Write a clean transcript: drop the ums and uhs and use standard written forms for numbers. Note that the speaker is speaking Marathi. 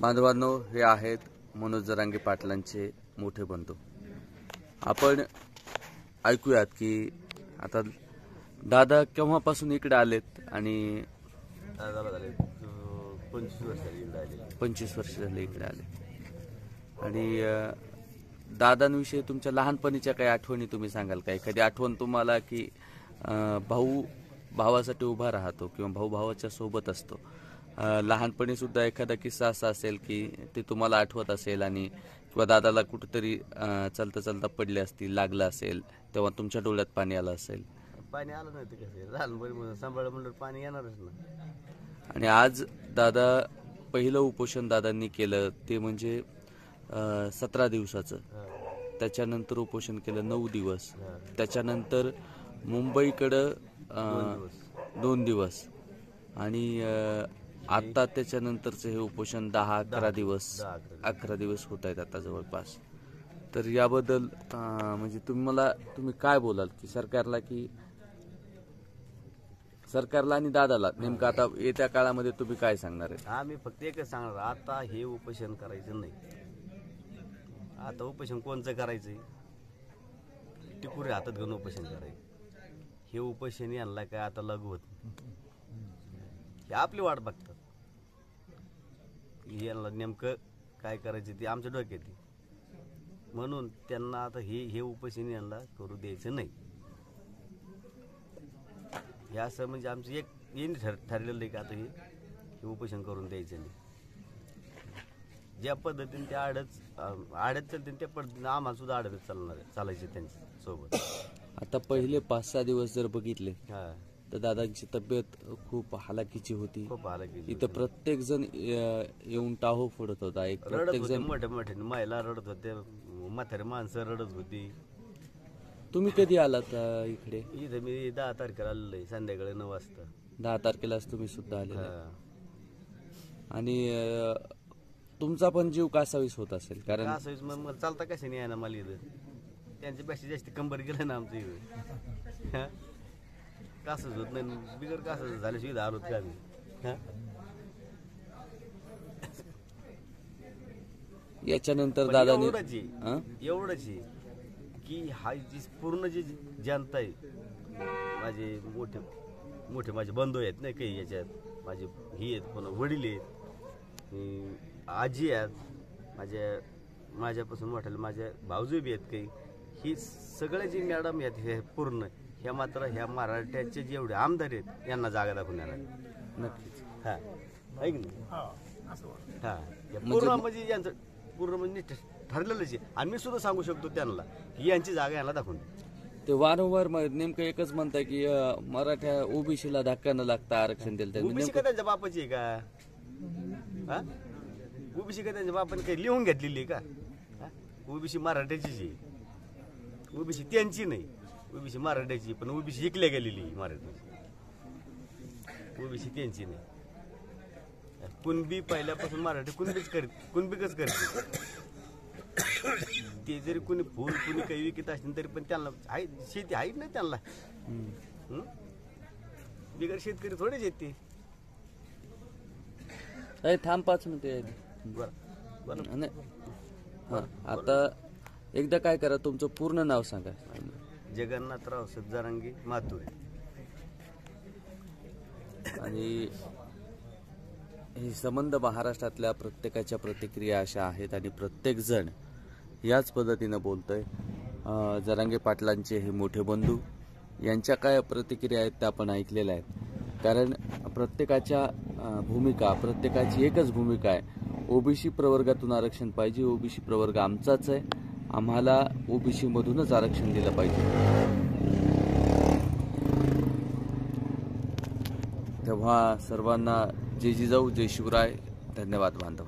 बांधवांनो, हे आहेत मनोज जरांगे पाटलांचे मोठे बंधू. आपण ऐकूयात की आता दादा केव्हापासून इकडे आलेत आणि 25 वर्ष झाले इकडे आले. आणि दादांविषयी तुमच्या लहानपणीच्या काही आठवणी तुम्ही सांगाल का? एखादी आठवण तुम्हाला की भाऊ भावासाठी उभा राहतो किंवा भाऊ भावाच्या सोबत असतो, लहानपणी सुद्धा एखादा किस्सा असा असेल की ते तुम्हाला आठवत असेल आणि किंवा दादाला कुठेतरी चालता चालता पडले असतील, लागलं असेल, तेव्हा तुमच्या डोळ्यात पाणी आलं असेल? पाणी आलं नाही ते कसं लहानपणी सांभाळ म्हणलं पाणी येणारच ना. आणि आज दादा पहिलं उपोषण दादांनी केलं ते म्हणजे 17 दिवसाचं. त्याच्यानंतर उपोषण केलं 9 दिवस. त्याच्यानंतर मुंबईकडं 2 दिवस आणि आता त्याच्यानंतरचं हे उपोषण 10-11 दिवस होत आहेत आता जवळपास. तर याबद्दल म्हणजे तुम्ही काय बोलाल की सरकारला आणि दादाला नेमकं आता येत्या काळामध्ये तुम्ही काय सांगणार आहे? आम्ही फक्त एकच सांगणार, आता हे उपोषण करायचं नाही. आता उपोषण कोणचं करायचंय? टिपुरे हातात घेऊन उपोषण करायचं. हे उपोषण यांना काय आता लागू होत, हे आपली वाट बघतात. यांना नेमकं काय करायचं ते आमच्या डोक्यात आहे. म्हणून त्यांना आता हे उपोषण यांना करू द्यायचं नाही. हे असं म्हणजे आमचं एक ठरलेलं आहे की आता हे उपोषण करून द्यायचं नाही. ज्या पद्धतीने ते आडत चालतील त्या पद्धतीने आम्हाला सुद्धा आडत चालायचे त्यांच्या सोबत. आता पहिले 5-6 दिवस जर बघितले तर दादांची तब्येत खूप हालाकीची होती. इथं प्रत्येक जण येऊन टाहो फोडत होता. प्रत्येक जण मोठे महिला रडत होते, म्हातारे माणसं रडत होती. तुम्ही कधी आलात इकडे? इथं मी 10 तारखेला आलेलो आहे, संध्याकाळी 9 वाजता. 10 तारखेलाच तुम्ही सुद्धा आले. आणि तुमचा पण जीव कासावीस होत असेल, कारण कासावीस मग चालता कशा नाही आहे ना मला इथं. त्यांच्यापेक्षा जास्त कंबर गेलं ना आमचं इथं. कासच होत नाही, बिगर कासच झाल्याशिवाय आलोत का आम्ही? याच्यानंतर दादानी एवढंच की हा जी पूर्ण जी जनता आहे, माझे मोठे माझे बंधू आहेत नाही काही, याच्यात माझे ही आहेत, पुन्हा वडील आहेत, आजी आहेत, माझ्यापासून मोठ्याला माझ्या भाऊजी बी आहेत काही. ही सगळे जी मॅडम आहेत हे पूर्ण ह्या मात्र ह्या मराठ्याचे जेवढे आमदार आहेत यांना जागा दाखवून येणार. नक्कीच. ऐक ना, पूर्ण म्हणजे यांचं पूर्ण म्हणजे ठरलेलंच आहे. आणि मी सुद्धा सांगू शकतो त्यांना की यांची जागा यांना दाखवून. ते वारंवार नेमकं एकच म्हणताय की मराठा ओबीसीला धक्का न लागता आरक्षण दिलं. ओबीसी का त्यांच्या बापाची आहे का? ओबीसी का त्यांच्या बापाने काही लिहून घेतलेली आहे का? ओबीसी मराठ्याचीच आहे, ओबीसी त्यांची नाही. ओबीसी मराठ्याची, पण ओबीसी शिकल्या गेलेली मराठी. ओबीसी त्यांची नाही. कुणबी पहिल्यापासून मराठी कुणबीकच करते. ते जरी कुणी फुल कुणी काही विकत असतील तरी पण त्यांना शेती आहे नाही त्यांना. बिगर शेतकरी थोडेच येते. थांब 5 मिनिटे. आता एकदा काय करा, तुमचं पूर्ण नाव सांगा. जगन्नाथराव जरांगे मातुरे. आणि हे संबंध महाराष्ट्रातल्या प्रत्येकाच्या प्रतिक्रिया अशा आहेत आणि प्रत्येक जण याच पद्धतीनं बोलतोय. जरांगे पाटलांचे हे मोठे बंधू यांच्या काय प्रतिक्रिया आहेत त्या आपण ऐकलेल्या आहेत. कारण प्रत्येकाच्या प्रत्येकाची एकच भूमिका आहे, ओबीसी प्रवर्गातून आरक्षण पाहिजे, ओबीसी प्रवर्ग आमचाच आहे, आम्हाला ओबीसी मधूनच आरक्षण दिलं पाहिजे. तेव्हा सर्वांना जय जिजाऊ, जय शिवराय. धन्यवाद बांधव.